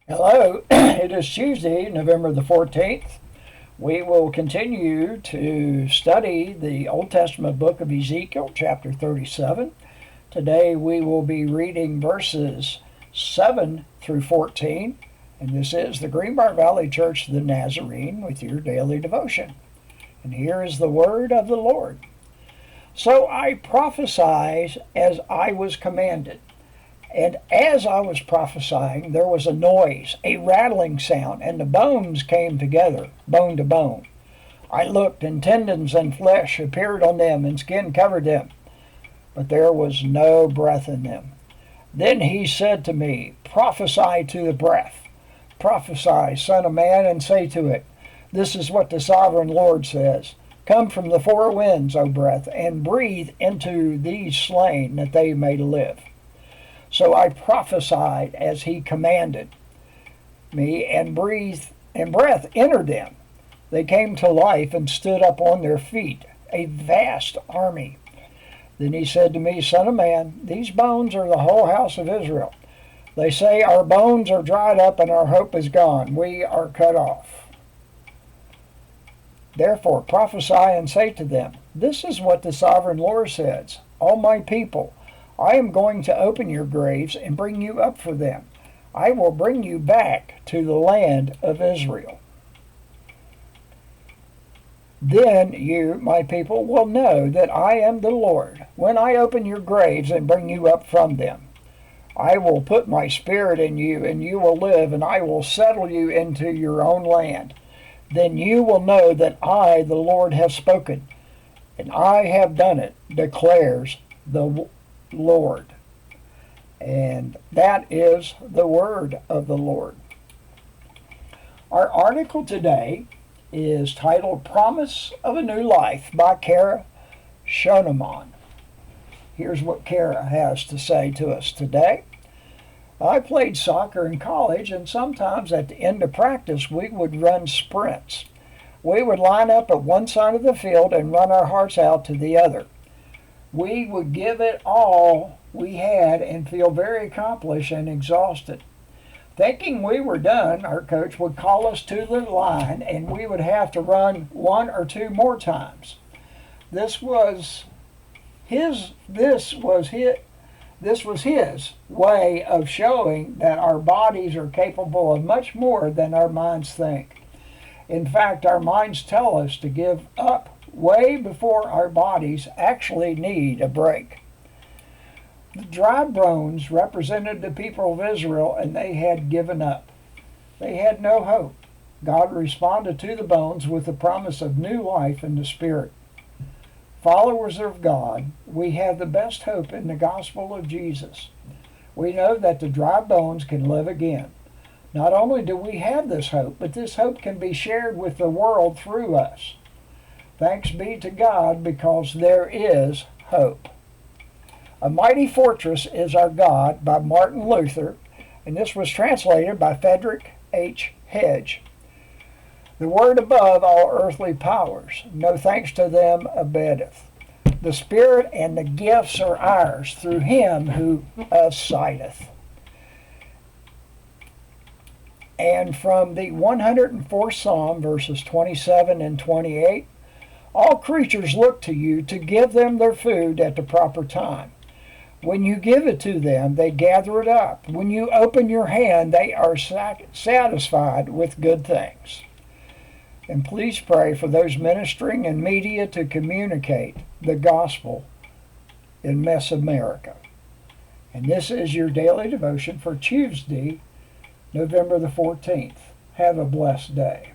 Hello, it is Tuesday, November the 14th. We will continue to study the Old Testament book of Ezekiel, chapter 37. Today we will be reading verses 7 through 14, and this is the Greenbrier Valley Church of the Nazarene with your daily devotion. And here is the word of the Lord. So I prophesied as I was commanded. And as I was prophesying, there was a noise, a rattling sound, and the bones came together, bone to bone. I looked, and tendons and flesh appeared on them, and skin covered them, but there was no breath in them. Then he said to me, Prophesy to the breath. Prophesy, Son of man, and say to it, This is what the sovereign Lord says. Come from the four winds, O breath, and breathe into these slain, that they may live. So I prophesied as he commanded me, and breath entered them. They came to life and stood up on their feet, a vast army. Then he said to me, Son of man, these bones are the whole house of Israel. They say, Our bones are dried up and our hope is gone. We are cut off. Therefore prophesy and say to them, This is what the sovereign Lord says. All my people, I am going to open your graves and bring you up for them. I will bring you back to the land of Israel. Then you, my people, will know that I am the Lord, when I open your graves and bring you up from them. I will put my spirit in you, and you will live, and I will settle you into your own land. Then you will know that I, the Lord, have spoken, and I have done it, declares the Lord. And that is the word of the Lord. Our article today is titled Promise of a New Life by Kara Schoenemann. Here's what Kara has to say to us today. I played soccer in college, and sometimes at the end of practice we would run sprints. We would line up at one side of the field and run our hearts out to the other. We would give it all we had and feel very accomplished and exhausted. Thinking we were done, our coach would call us to the line and we would have to run one or two more times. This was his way of showing that our bodies are capable of much more than our minds think. In fact, our minds tell us to give up way before our bodies actually need a break. The dry bones represented the people of Israel, and they had given up. They had no hope. God responded to the bones with the promise of new life in the Spirit. Followers of God, we have the best hope in the gospel of Jesus. We know that the dry bones can live again. Not only do we have this hope, but this hope can be shared with the world through us. Thanks be to God, because there is hope. A Mighty Fortress is Our God by Martin Luther, and this was translated by Frederick H. Hedge. The word above all earthly powers, no thanks to them abatteth. The Spirit and the gifts are ours through him who us sighteth. And from the 104th Psalm, verses 27 and 28, all creatures look to you to give them their food at the proper time. When you give it to them, they gather it up. When you open your hand, they are satisfied with good things. And please pray for those ministering in media to communicate the gospel in Mesoamerica. And this is your daily devotion for Tuesday, November the 14th. Have a blessed day.